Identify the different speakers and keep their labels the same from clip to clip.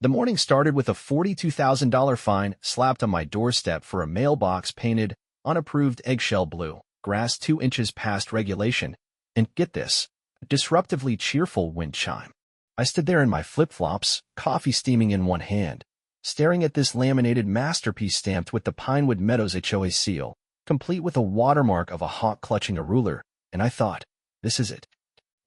Speaker 1: The morning started with a $42,000 fine slapped on my doorstep for a mailbox painted unapproved eggshell blue, grass 2 inches past regulation, and get this, a disruptively cheerful wind chime. I stood there in my flip-flops, coffee steaming in one hand, staring at this laminated masterpiece stamped with the Pinewood Meadows HOA seal, complete with a watermark of a hawk clutching a ruler, and I thought, this is it.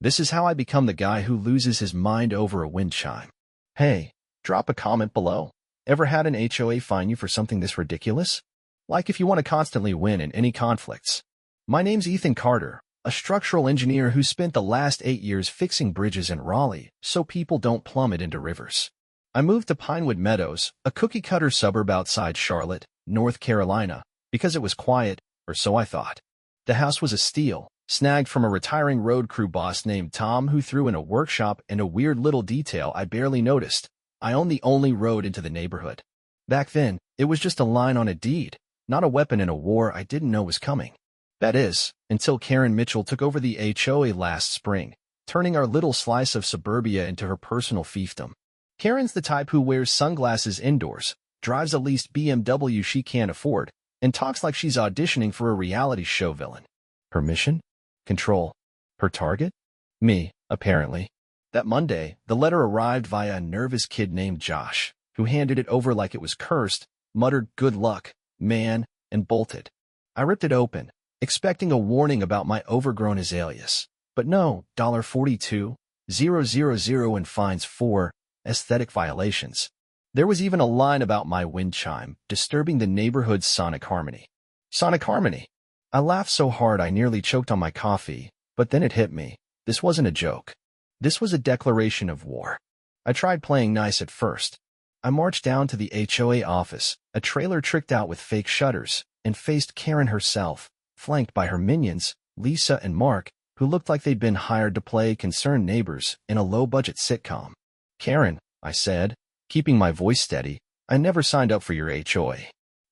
Speaker 1: This is how I become the guy who loses his mind over a wind chime. Hey, drop a comment below. Ever had an HOA fine you for something this ridiculous? Like if you want to constantly win in any conflicts. My name's Ethan Carter, a structural engineer who spent the last 8 years fixing bridges in Raleigh so people don't plummet into rivers. I moved to Pinewood Meadows, a cookie-cutter suburb outside Charlotte, North Carolina, because it was quiet, or so I thought. The house was a steal, snagged from a retiring road crew boss named Tom who threw in a workshop and a weird little detail I barely noticed. I owned the only road into the neighborhood. Back then, it was just a line on a deed, not a weapon in a war I didn't know was coming. That is, until Karen Mitchell took over the HOA last spring, turning our little slice of suburbia into her personal fiefdom. Karen's the type who wears sunglasses indoors, drives a leased BMW she can't afford, and talks like she's auditioning for a reality show villain. Her mission? Control. Her target? Me, apparently. That Monday, the letter arrived via a nervous kid named Josh, who handed it over like it was cursed, muttered "good luck, man," and bolted. I ripped it open, expecting a warning about my overgrown azaleas. But no, $42,000 and fines for aesthetic violations. There was even a line about my wind chime, disturbing the neighborhood's sonic harmony. Sonic harmony. I laughed so hard I nearly choked on my coffee, but then it hit me. This wasn't a joke. This was a declaration of war. I tried playing nice at first. I marched down to the HOA office, a trailer tricked out with fake shutters, and faced Karen herself, flanked by her minions, Lisa and Mark, who looked like they'd been hired to play concerned neighbors in a low-budget sitcom. "Karen," I said, keeping my voice steady, "I never signed up for your HOA.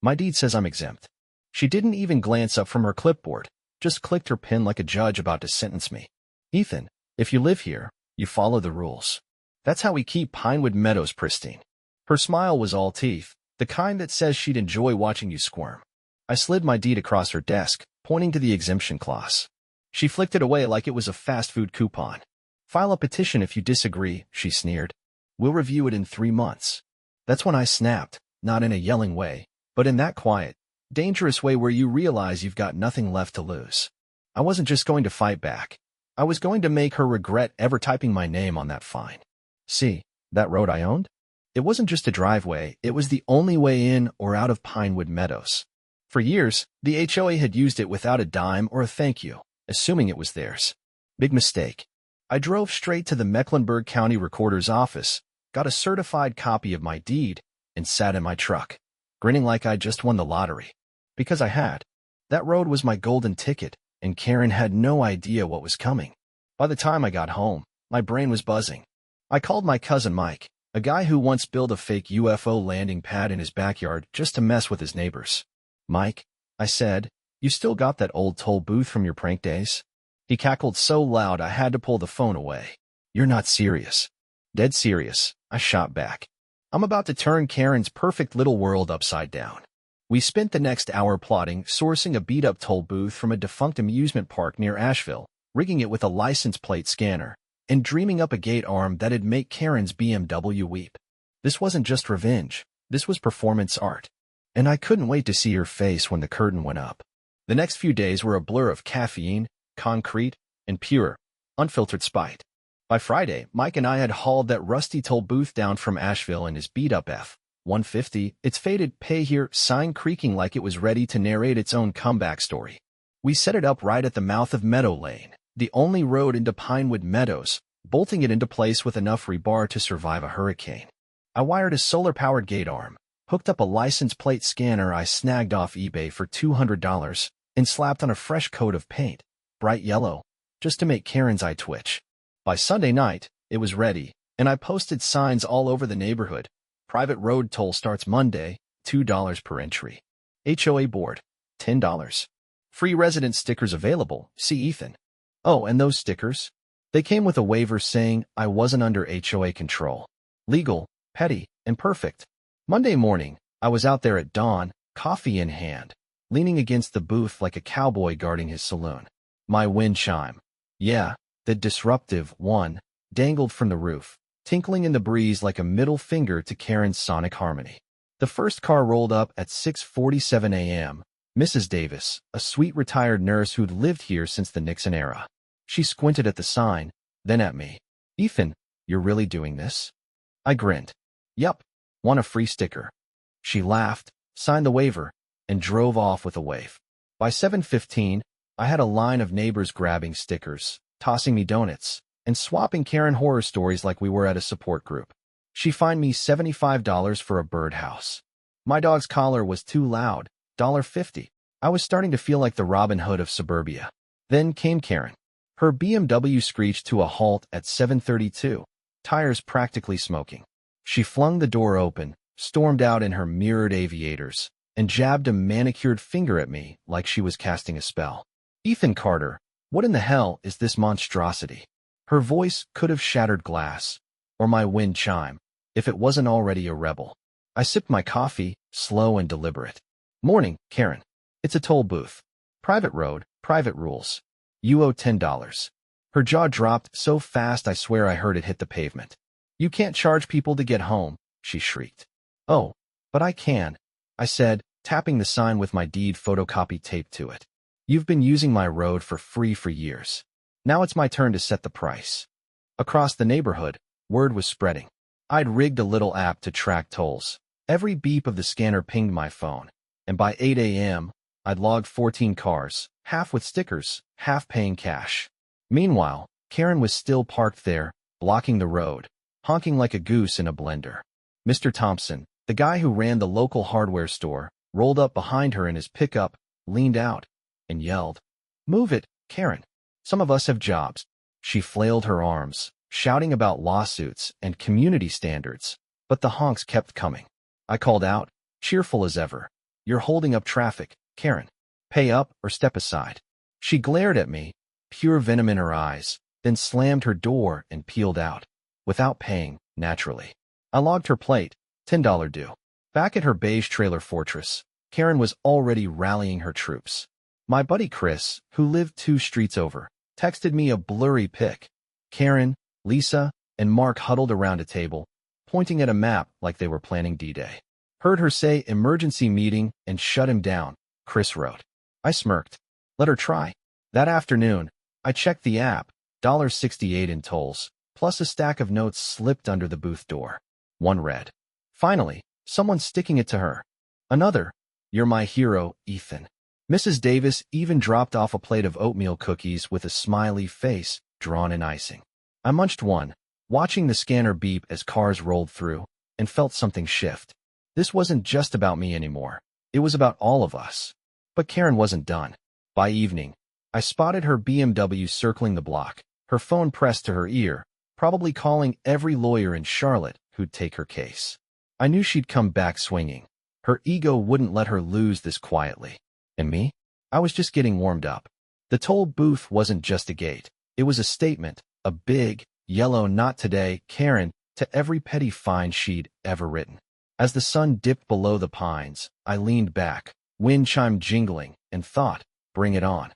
Speaker 1: My deed says I'm exempt." She didn't even glance up from her clipboard, just clicked her pen like a judge about to sentence me. "Ethan, if you live here, you follow the rules. That's how we keep Pinewood Meadows pristine." Her smile was all teeth, the kind that says she'd enjoy watching you squirm. I slid my deed across her desk, pointing to the exemption clause. She flicked it away like it was a fast food coupon. "File a petition if you disagree," she sneered. "We'll review it in 3 months." That's when I snapped, not in a yelling way, but in that quiet, dangerous way where you realize you've got nothing left to lose. I wasn't just going to fight back. I was going to make her regret ever typing my name on that fine. See, that road I owned? It wasn't just a driveway, it was the only way in or out of Pinewood Meadows. For years, the HOA had used it without a dime or a thank you, assuming it was theirs. Big mistake. I drove straight to the Mecklenburg County Recorder's office, got a certified copy of my deed, and sat in my truck, grinning like I'd just won the lottery. Because I had. That road was my golden ticket, and Karen had no idea what was coming. By the time I got home, my brain was buzzing. I called my cousin Mike, a guy who once built a fake UFO landing pad in his backyard just to mess with his neighbors. "Mike," I said, "you still got that old toll booth from your prank days?" He cackled so loud I had to pull the phone away. "You're not serious." "Dead serious," I shot back. "I'm about to turn Karen's perfect little world upside down." We spent the next hour plotting, sourcing a beat-up toll booth from a defunct amusement park near Asheville, rigging it with a license plate scanner, and dreaming up a gate arm that'd make Karen's BMW weep. This wasn't just revenge. This was performance art. And I couldn't wait to see her face when the curtain went up. The next few days were a blur of caffeine, concrete, and pure, unfiltered spite. By Friday, Mike and I had hauled that rusty toll booth down from Asheville in his beat-up F-150, its faded "pay here" sign creaking like it was ready to narrate its own comeback story. We set it up right at the mouth of Meadow Lane, the only road into Pinewood Meadows, bolting it into place with enough rebar to survive a hurricane. I wired a solar-powered gate arm, hooked up a license plate scanner I snagged off eBay for $200, and slapped on a fresh coat of paint, bright yellow, just to make Karen's eye twitch. By Sunday night, it was ready, and I posted signs all over the neighborhood. Private road toll starts Monday, $2 per entry. HOA board, $10. Free resident stickers available, see Ethan. Oh, and those stickers? They came with a waiver saying I wasn't under HOA control. Legal, petty, and perfect. Monday morning, I was out there at dawn, coffee in hand, leaning against the booth like a cowboy guarding his saloon. My wind chime. Yeah, the disruptive one, dangled from the roof, tinkling in the breeze like a middle finger to Karen's sonic harmony. The first car rolled up at 6:47 a.m. Mrs. Davis, a sweet retired nurse who'd lived here since the Nixon era. She squinted at the sign, then at me. Ethan, you're really doing this? I grinned. Yup, want a free sticker. She laughed, signed the waiver, and drove off with a wave. By 7:15, I had a line of neighbors grabbing stickers, tossing me donuts, and swapping Karen horror stories like we were at a support group. She fined me $75 for a birdhouse. My dog's collar was too loud, $1.50. I was starting to feel like the Robin Hood of suburbia. Then came Karen. Her BMW screeched to a halt at 7:32, tires practically smoking. She flung the door open, stormed out in her mirrored aviators, and jabbed a manicured finger at me like she was casting a spell. Ethan Carter, what in the hell is this monstrosity? Her voice could have shattered glass, or my wind chime, if it wasn't already a rebel. I sipped my coffee, slow and deliberate. Morning, Karen. It's a toll booth. Private road, private rules. You owe $10. Her jaw dropped so fast I swear I heard it hit the pavement. You can't charge people to get home, she shrieked. Oh, but I can, I said, tapping the sign with my deed photocopy taped to it. You've been using my road for free for years. Now it's my turn to set the price. Across the neighborhood, word was spreading. I'd rigged a little app to track tolls. Every beep of the scanner pinged my phone, and by 8 a.m., I'd logged 14 cars, half with stickers, half paying cash. Meanwhile, Karen was still parked there, blocking the road, honking like a goose in a blender. Mr. Thompson, the guy who ran the local hardware store, rolled up behind her in his pickup, leaned out, and yelled, "Move it, Karen. Some of us have jobs." She flailed her arms, shouting about lawsuits and community standards, but the honks kept coming. I called out, cheerful as ever, "You're holding up traffic, Karen. Pay up or step aside." She glared at me, pure venom in her eyes, then slammed her door and peeled out, without paying, naturally. I logged her plate, $10 due. Back at her beige trailer fortress, Karen was already rallying her troops. My buddy Chris, who lived 2 streets over, texted me a blurry pic. Karen, Lisa, and Mark huddled around a table, pointing at a map like they were planning D-Day. Heard her say emergency meeting and shut him down, Chris wrote. I smirked. Let her try. That afternoon, I checked the app, $1.68 in tolls, plus a stack of notes slipped under the booth door. One read. Finally, someone sticking it to her. Another. You're my hero, Ethan. Mrs. Davis even dropped off a plate of oatmeal cookies with a smiley face drawn in icing. I munched one, watching the scanner beep as cars rolled through, and felt something shift. This wasn't just about me anymore. It was about all of us. But Karen wasn't done. By evening, I spotted her BMW circling the block, her phone pressed to her ear, probably calling every lawyer in Charlotte who'd take her case. I knew she'd come back swinging. Her ego wouldn't let her lose this quietly. And me? I was just getting warmed up. The toll booth wasn't just a gate. It was a statement, a big, yellow "not today, Karen" to every petty fine she'd ever written. As the sun dipped below the pines, I leaned back, wind chime jingling, and thought, bring it on.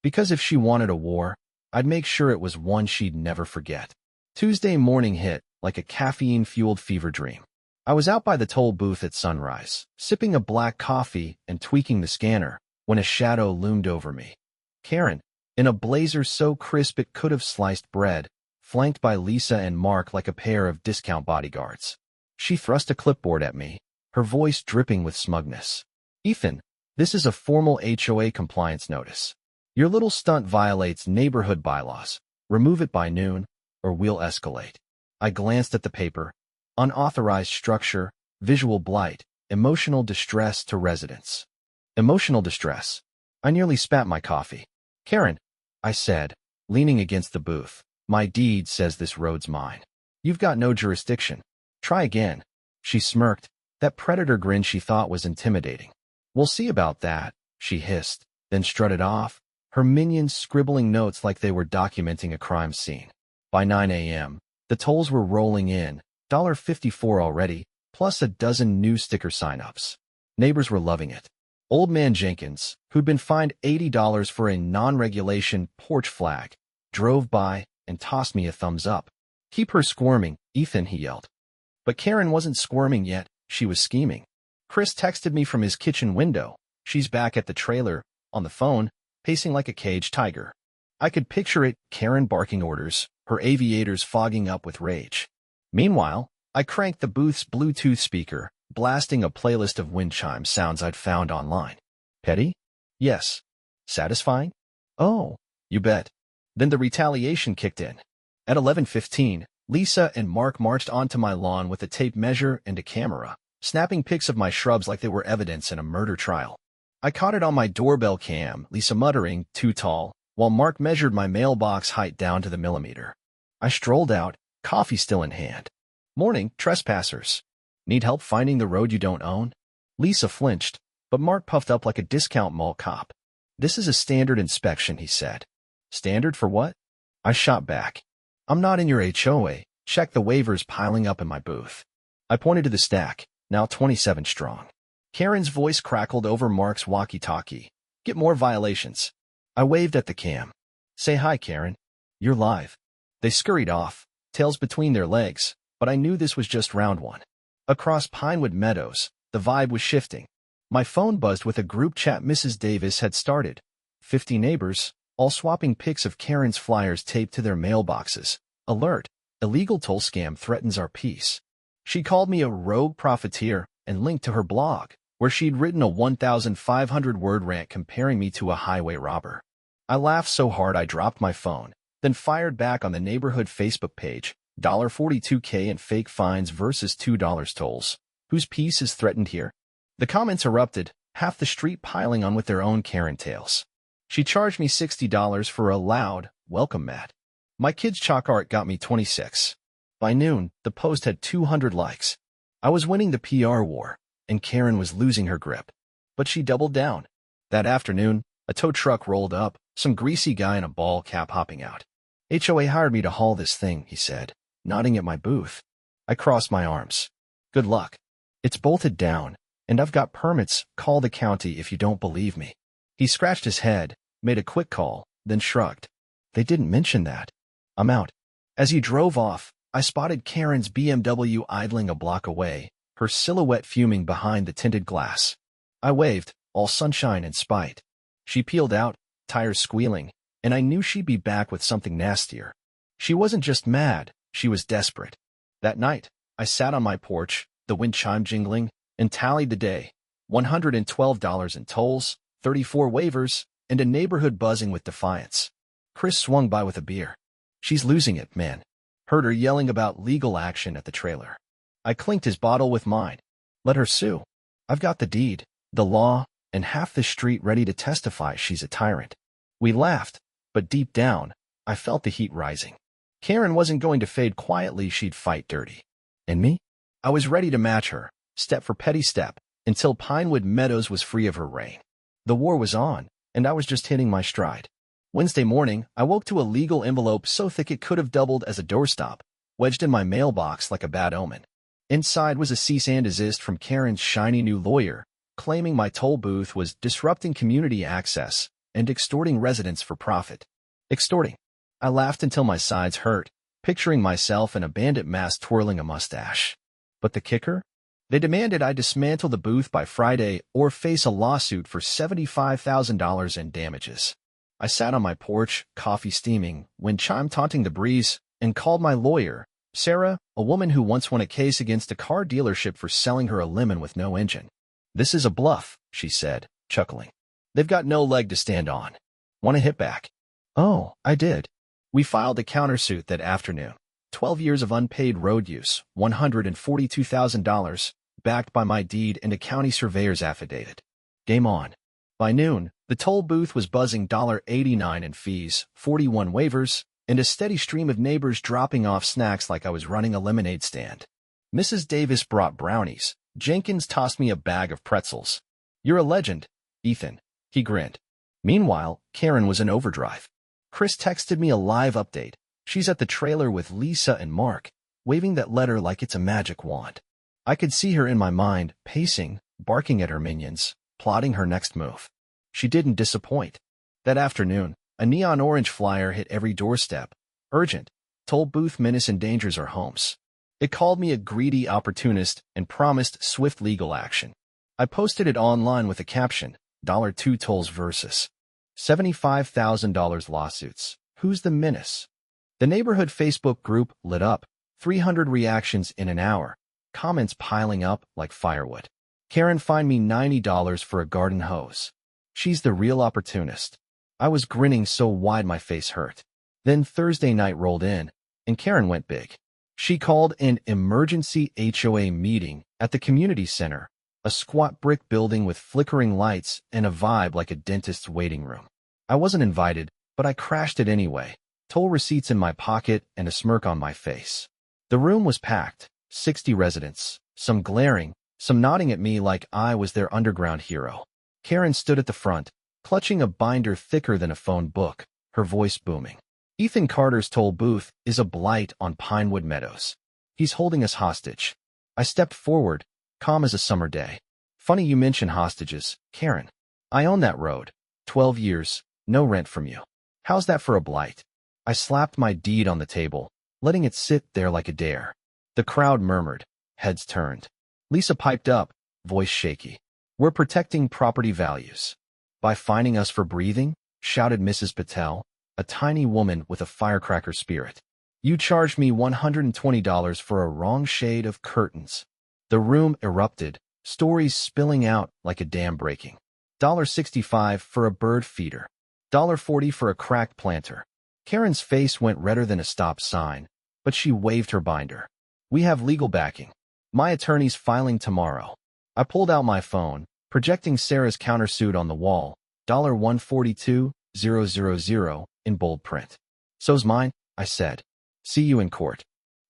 Speaker 1: Because if she wanted a war, I'd make sure it was one she'd never forget. Tuesday morning hit like a caffeine-fueled fever dream. I was out by the toll booth at sunrise, sipping a black coffee and tweaking the scanner, when a shadow loomed over me. Karen, in a blazer so crisp it could have sliced bread, flanked by Lisa and Mark like a pair of discount bodyguards. She thrust a clipboard at me, her voice dripping with smugness. Ethan, this is a formal HOA compliance notice. Your little stunt violates neighborhood bylaws. Remove it by noon, or we'll escalate. I glanced at the paper. Unauthorized structure, visual blight, emotional distress to residents. Emotional distress. I nearly spat my coffee. Karen, I said, leaning against the booth, my deed says this road's mine. You've got no jurisdiction. Try again. She smirked, that predator grin she thought was intimidating. We'll see about that, she hissed, then strutted off, her minions scribbling notes like they were documenting a crime scene. By 9 a.m., the tolls were rolling in, $54 already, plus a dozen new sticker sign-ups. Neighbors were loving it. Old man Jenkins, who'd been fined $80 for a non-regulation porch flag, drove by and tossed me a thumbs up. "Keep her squirming, Ethan," he yelled. But Karen wasn't squirming yet, she was scheming. Chris texted me from his kitchen window. "She's back at the trailer," on the phone, pacing like a caged tiger. I could picture it, Karen barking orders, her aviators fogging up with rage. Meanwhile, I cranked the booth's Bluetooth speaker, blasting a playlist of wind chime sounds I'd found online. Petty? Yes. Satisfying? Oh, you bet. Then the retaliation kicked in. At 11:15, Lisa and Mark marched onto my lawn with a tape measure and a camera, snapping pics of my shrubs like they were evidence in a murder trial. I caught it on my doorbell cam, Lisa muttering, "Too tall," while Mark measured my mailbox height down to the millimeter. I strolled out, coffee still in hand. "Morning, trespassers. Need help finding the road you don't own?" Lisa flinched, but Mark puffed up like a discount mall cop. "This is a standard inspection," he said. "Standard for what?" I shot back. "I'm not in your HOA. Check the waivers piling up in my booth." I pointed to the stack, now 27 strong. Karen's voice crackled over Mark's walkie-talkie. "Get more violations." I waved at the cam. "Say hi, Karen. You're live." They scurried off, tails between their legs, but I knew this was just round one. Across Pinewood Meadows, the vibe was shifting. My phone buzzed with a group chat Mrs. Davis had started. 50 neighbors, all swapping pics of Karen's flyers taped to their mailboxes. "Alert! Illegal toll scam threatens our peace." She called me a rogue profiteer and linked to her blog, where she'd written a 1,500-word rant comparing me to a highway robber. I laughed so hard I dropped my phone, then fired back on the neighborhood Facebook page, $42K in fake fines versus $2 tolls. Whose peace is threatened here? The comments erupted, half the street piling on with their own Karen tales. She charged me $60 for a loud welcome mat. My kid's chalk art got me 26. By noon, the post had 200 likes. I was winning the PR war, and Karen was losing her grip. But she doubled down. That afternoon, a tow truck rolled up, some greasy guy in a ball cap hopping out. "HOA hired me to haul this thing," he said, nodding at my booth. I crossed my arms. "Good luck. It's bolted down, and I've got permits. Call the county if you don't believe me." He scratched his head, made a quick call, then shrugged. "They didn't mention that. I'm out." As he drove off, I spotted Karen's BMW idling a block away, her silhouette fuming behind the tinted glass. I waved, all sunshine and spite. She peeled out, tires squealing, and I knew she'd be back with something nastier. She wasn't just mad, she was desperate. That night, I sat on my porch, the wind chime jingling, and tallied the day. $112 in tolls, 34 waivers, and a neighborhood buzzing with defiance. Chris swung by with a beer. "She's losing it, man." Heard her yelling about legal action at the trailer. I clinked his bottle with mine. "Let her sue. I've got the deed, the law, and half the street ready to testify she's a tyrant." We laughed, but deep down, I felt the heat rising. Karen wasn't going to fade quietly, she'd fight dirty. And me? I was ready to match her, step for petty step, until Pinewood Meadows was free of her reign. The war was on, and I was just hitting my stride. Wednesday morning, I woke to a legal envelope so thick it could have doubled as a doorstop, wedged in my mailbox like a bad omen. Inside was a cease and desist from Karen's shiny new lawyer, claiming my toll booth was disrupting community access and extorting residents for profit. Extorting. I laughed until my sides hurt, picturing myself in a bandit mask twirling a mustache. But the kicker? They demanded I dismantle the booth by Friday or face a lawsuit for $75,000 in damages. I sat on my porch, coffee steaming, wind chime taunting the breeze, and called my lawyer, Sarah, a woman who once won a case against a car dealership for selling her a lemon with no engine. "This is a bluff," she said, chuckling. "They've got no leg to stand on. Want to hit back?" Oh, I did. We filed a countersuit that afternoon. 12 years of unpaid road use, $142,000, backed by my deed and a county surveyor's affidavit. Game on. By noon, the toll booth was buzzing $89 in fees, 41 waivers, and a steady stream of neighbors dropping off snacks like I was running a lemonade stand. Mrs. Davis brought brownies. Jenkins tossed me a bag of pretzels. "You're a legend, Ethan," he grinned. Meanwhile, Karen was in overdrive. Chris texted me a live update. She's at the trailer with Lisa and Mark, waving that letter like it's a magic wand. I could see her in my mind, pacing, barking at her minions, plotting her next move. She didn't disappoint. That afternoon, a neon orange flyer hit every doorstep. Urgent. Toll booth menace endangers our homes. It called me a greedy opportunist and promised swift legal action. I posted it online with a caption, $2 tolls versus $75,000 lawsuits. Who's the menace? The neighborhood Facebook group lit up, 300 reactions in an hour, comments piling up like firewood. Karen fined me $90 for a garden hose. She's the real opportunist. I was grinning so wide my face hurt. Then Thursday night rolled in, and Karen went big. She called an emergency HOA meeting at the community center, a squat brick building with flickering lights and a vibe like a dentist's waiting room. I wasn't invited, but I crashed it anyway, toll receipts in my pocket and a smirk on my face. The room was packed, 60 residents, some glaring, some nodding at me like I was their underground hero. Karen stood at the front, clutching a binder thicker than a phone book, her voice booming. Ethan Carter's toll booth is a blight on Pinewood Meadows. He's holding us hostage. I stepped forward, calm as a summer day. Funny you mention hostages, Karen. I own that road. 12 years, no rent from you. How's that for a blight? I slapped my deed on the table, letting it sit there like a dare. The crowd murmured, heads turned. Lisa piped up, voice shaky. We're protecting property values. By fining us for breathing, shouted Mrs. Patel, a tiny woman with a firecracker spirit. You charged me $120 for a wrong shade of curtains. The room erupted, stories spilling out like a dam breaking. $65 for a bird feeder. $40 for a crack planter. Karen's face went redder than a stop sign, but she waved her binder. We have legal backing. My attorney's filing tomorrow. I pulled out my phone, projecting Sarah's countersuit on the wall, $142,000 in bold print. So's mine, I said. See you in court.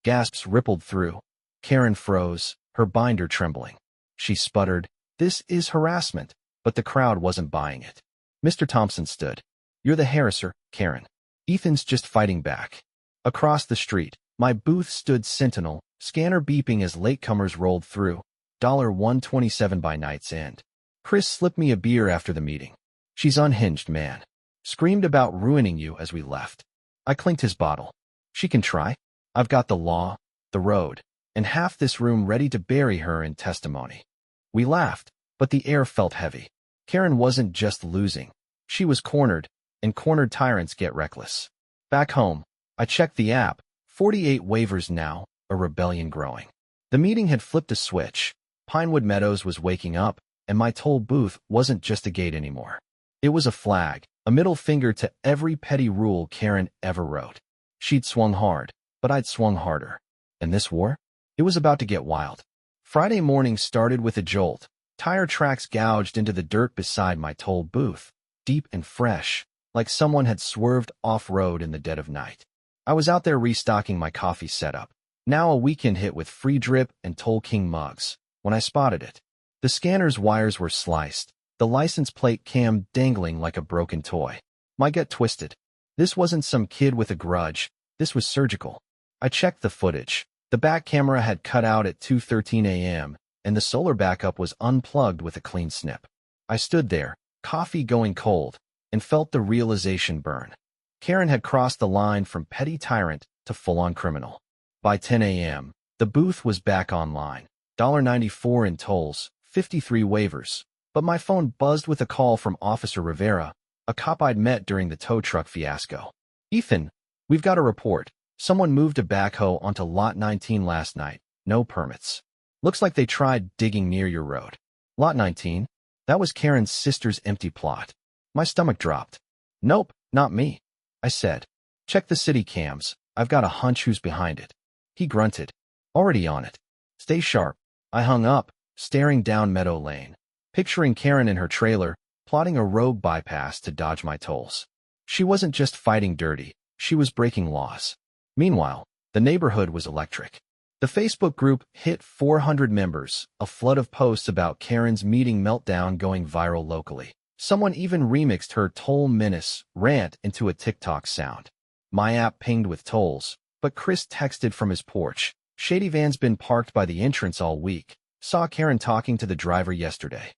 Speaker 1: Gasps rippled through. Karen froze, her binder trembling. She sputtered, this is harassment, but the crowd wasn't buying it. Mr. Thompson stood. You're the harasser, Karen. Ethan's just fighting back. Across the street, my booth stood sentinel, scanner beeping as latecomers rolled through, $127 by night's end. Chris slipped me a beer after the meeting. She's unhinged, man. Screamed about ruining you as we left. I clinked his bottle. She can try. I've got the law, the road, and half this room ready to bury her in testimony. We laughed, but the air felt heavy. Karen wasn't just losing. She was cornered, and cornered tyrants get reckless. Back home, I checked the app, 48 waivers now, a rebellion growing. The meeting had flipped a switch. Pinewood Meadows was waking up, and my toll booth wasn't just a gate anymore. It was a flag, a middle finger to every petty rule Karen ever wrote. She'd swung hard, but I'd swung harder. And this war? It was about to get wild. Friday morning started with a jolt. Tire tracks gouged into the dirt beside my toll booth, deep and fresh, like someone had swerved off-road in the dead of night. I was out there restocking my coffee setup, now a weekend hit with free drip and Toll King mugs, when I spotted it. The scanner's wires were sliced, the license plate cam dangling like a broken toy. My gut twisted. This wasn't some kid with a grudge, this was surgical. I checked the footage. The back camera had cut out at 2:13 a.m., and the solar backup was unplugged with a clean snip. I stood there, coffee going cold, and felt the realization burn. Karen had crossed the line from petty tyrant to full-on criminal. By 10 a.m., the booth was back online. $94 in tolls, 53 waivers. But my phone buzzed with a call from Officer Rivera, a cop I'd met during the tow truck fiasco. Ethan, we've got a report. Someone moved a backhoe onto Lot 19 last night. No permits. Looks like they tried digging near your road. Lot 19? That was Karen's sister's empty plot. My stomach dropped. Nope, not me. I said. Check the city cams. I've got a hunch who's behind it. He grunted. Already on it. Stay sharp. I hung up, staring down Meadow Lane, picturing Karen in her trailer, plotting a rogue bypass to dodge my tolls. She wasn't just fighting dirty, she was breaking laws. Meanwhile, the neighborhood was electric. The Facebook group hit 400 members, a flood of posts about Karen's meeting meltdown going viral locally. Someone even remixed her toll menace rant into a TikTok sound. My app pinged with tolls, But Chris texted from his porch. Shady van's been parked by the entrance all week. Saw Karen talking to the driver yesterday.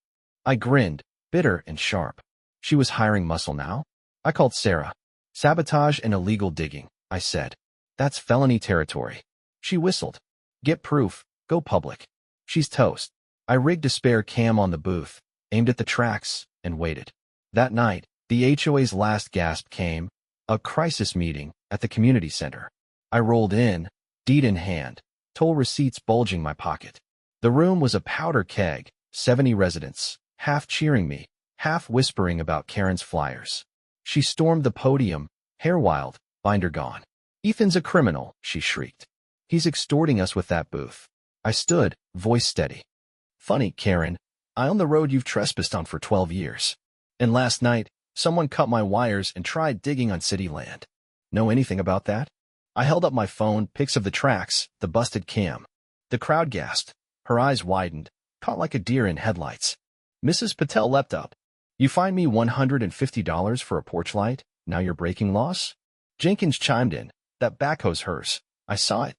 Speaker 1: I grinned, bitter and sharp. She was hiring muscle now? I called Sarah. Sabotage and illegal digging, I said. That's felony territory. She whistled. Get proof, go public. She's toast. I rigged a spare cam on the booth, aimed at the tracks, and waited. That night, the HOA's last gasp came, a crisis meeting at the community center. I rolled in, deed in hand, toll receipts bulging my pocket. The room was a powder keg, 70 residents, half cheering me, half whispering about Karen's flyers. She stormed the podium, hair wild, binder gone. Ethan's a criminal, she shrieked. He's extorting us with that booth. I stood, voice steady. Funny, Karen. I own the road you've trespassed on for 12 years. And last night, someone cut my wires and tried digging on city land. Know anything about that? I held up my phone, pics of the tracks, the busted cam. The crowd gasped. Her eyes widened, caught like a deer in headlights. Mrs. Patel leapt up. You fined me $150 for a porch light? Now you're breaking laws? Jenkins chimed in. That backhoe's hers. I saw it.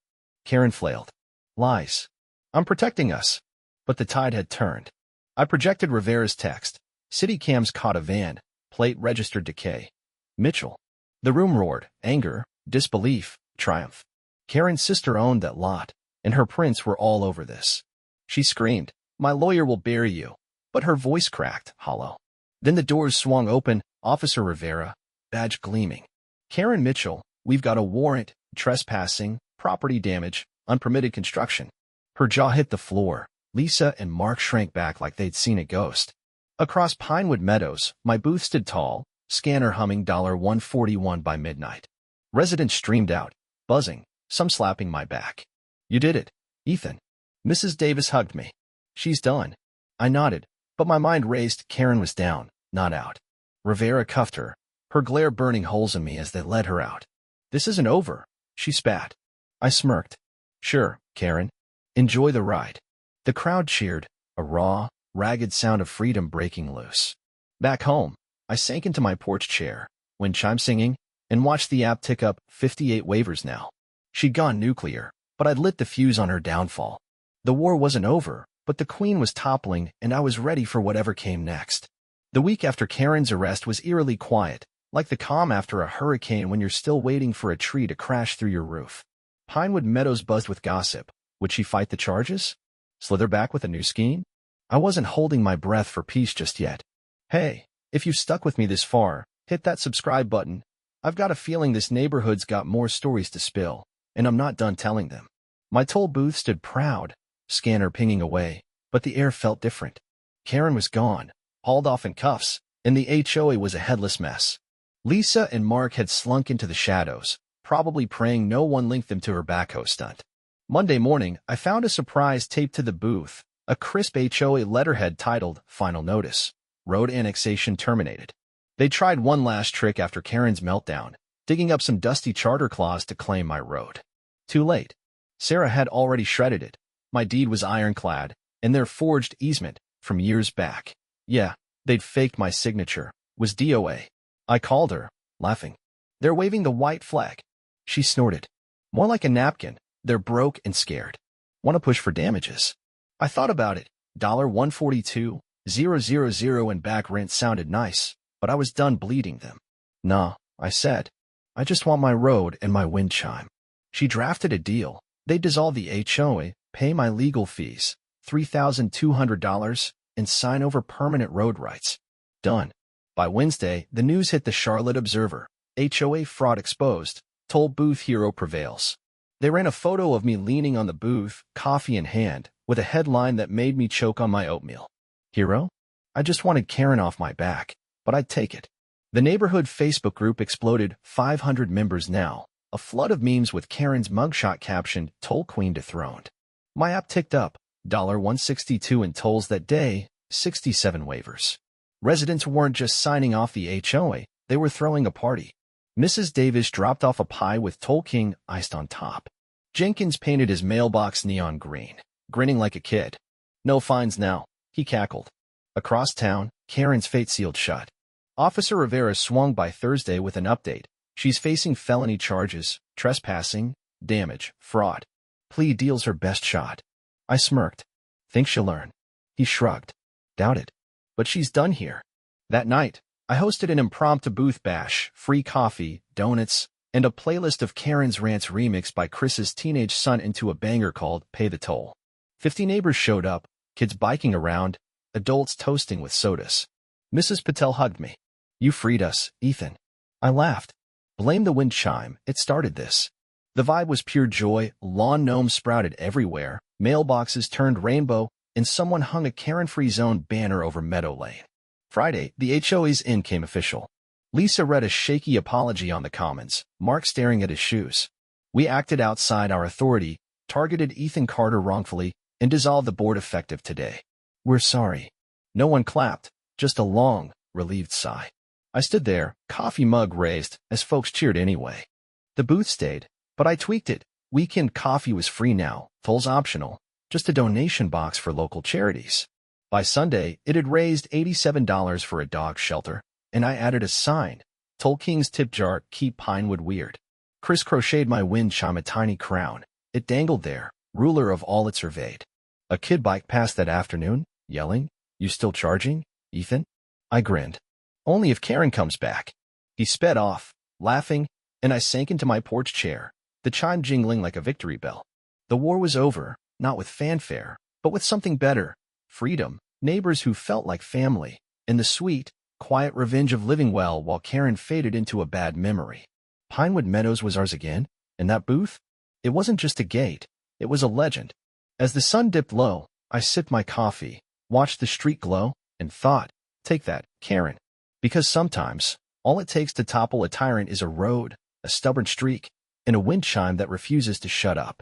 Speaker 1: Karen flailed. Lies. I'm protecting us. But the tide had turned. I projected Rivera's text. City cams caught a van. Plate registered decay. Mitchell. The room roared. Anger, disbelief, triumph. Karen's sister owned that lot, and her prints were all over this. She screamed, my lawyer will bury you. But her voice cracked, hollow. Then the doors swung open, Officer Rivera, badge gleaming. Karen Mitchell, we've got a warrant, trespassing, property damage, unpermitted construction. Her jaw hit the floor. Lisa and Mark shrank back like they'd seen a ghost. Across Pinewood Meadows, my booth stood tall, scanner humming $141 by midnight. Residents streamed out, buzzing, some slapping my back. You did it, Ethan. Mrs. Davis hugged me. She's done. I nodded, but my mind raced. Karen was down, not out. Rivera cuffed her, her glare burning holes in me as they led her out. This isn't over, she spat. I smirked. Sure, Karen. Enjoy the ride. The crowd cheered, a raw, ragged sound of freedom breaking loose. Back home, I sank into my porch chair, wind chime singing, and watched the app tick up 58 waivers now. She'd gone nuclear, but I'd lit the fuse on her downfall. The war wasn't over, but the queen was toppling, and I was ready for whatever came next. The week after Karen's arrest was eerily quiet, like the calm after a hurricane when you're still waiting for a tree to crash through your roof. Pinewood Meadows buzzed with gossip. Would she fight the charges? Slither back with a new scheme? I wasn't holding my breath for peace just yet. Hey, if you've stuck with me this far, hit that subscribe button. I've got a feeling this neighborhood's got more stories to spill, and I'm not done telling them. My toll booth stood proud, scanner pinging away, but the air felt different. Karen was gone, hauled off in cuffs, and the HOA was a headless mess. Lisa and Mark had slunk into the shadows, probably praying no one linked them to her backhoe stunt. Monday morning, I found a surprise taped to the booth, a crisp HOA letterhead titled, Final Notice, Road Annexation Terminated. They tried one last trick after Karen's meltdown, digging up some dusty charter clause to claim my road. Too late. Sarah had already shredded it. My deed was ironclad, and their forged easement, from years back. Yeah, they'd faked my signature, was DOA. I called her, laughing. They're waving the white flag. She snorted. More like a napkin. They're broke and scared. Want to push for damages. I thought about it. $142,000 and back rent sounded nice, but I was done bleeding them. Nah, I said. I just want my road and my wind chime. She drafted a deal. They'd dissolve the HOA, pay my legal fees, $3,200, and sign over permanent road rights. Done. By Wednesday, the news hit the Charlotte Observer. HOA fraud exposed. Toll booth hero prevails. They ran a photo of me leaning on the booth, coffee in hand, with a headline that made me choke on my oatmeal. Hero? I just wanted Karen off my back, but I'd take it. The neighborhood Facebook group exploded, 500 members now, a flood of memes with Karen's mugshot captioned, Toll Queen dethroned. My app ticked up, $162 in tolls that day, 67 waivers. Residents weren't just signing off the HOA, they were throwing a party. Mrs. Davis dropped off a pie with Toll King iced on top. Jenkins painted his mailbox neon green, grinning like a kid. No fines now, he cackled. Across town, Karen's fate sealed shut. Officer Rivera swung by Thursday with an update. She's facing felony charges, trespassing, damage, fraud. Plea deal's her best shot. I smirked. Think she'll learn? He shrugged. Doubt it. But she's done here. That night, I hosted an impromptu booth bash, free coffee, donuts, and a playlist of Karen's Rants remixed by Chris's teenage son into a banger called Pay the Toll. 50 neighbors showed up, kids biking around, adults toasting with sodas. Mrs. Patel hugged me. You freed us, Ethan. I laughed. Blame the wind chime, it started this. The vibe was pure joy, lawn gnomes sprouted everywhere, mailboxes turned rainbow, and someone hung a Karen-free zone banner over Meadow Lane. Friday, the HOA's in came official. Lisa read a shaky apology on the Commons, Mark staring at his shoes. We acted outside our authority, targeted Ethan Carter wrongfully, and dissolved the board effective today. We're sorry. No one clapped, just a long, relieved sigh. I stood there, coffee mug raised, as folks cheered anyway. The booth stayed, but I tweaked it. Weekend coffee was free now, tolls optional, just a donation box for local charities. By Sunday, it had raised $87 for a dog shelter, and I added a sign, Toll King's tip jar, keep Pinewood weird. Chris crocheted my wind chime a tiny crown. It dangled there, ruler of all it surveyed. A kid biked past that afternoon, yelling, You still charging, Ethan? I grinned. Only if Karen comes back. He sped off, laughing, and I sank into my porch chair, the chime jingling like a victory bell. The war was over, not with fanfare, but with something better. Freedom, neighbors who felt like family, and the sweet, quiet revenge of living well while Karen faded into a bad memory. Pinewood Meadows was ours again, and that booth? It wasn't just a gate, it was a legend. As the sun dipped low, I sipped my coffee, watched the street glow, and thought, take that, Karen. Because sometimes, all it takes to topple a tyrant is a road, a stubborn streak, and a wind chime that refuses to shut up.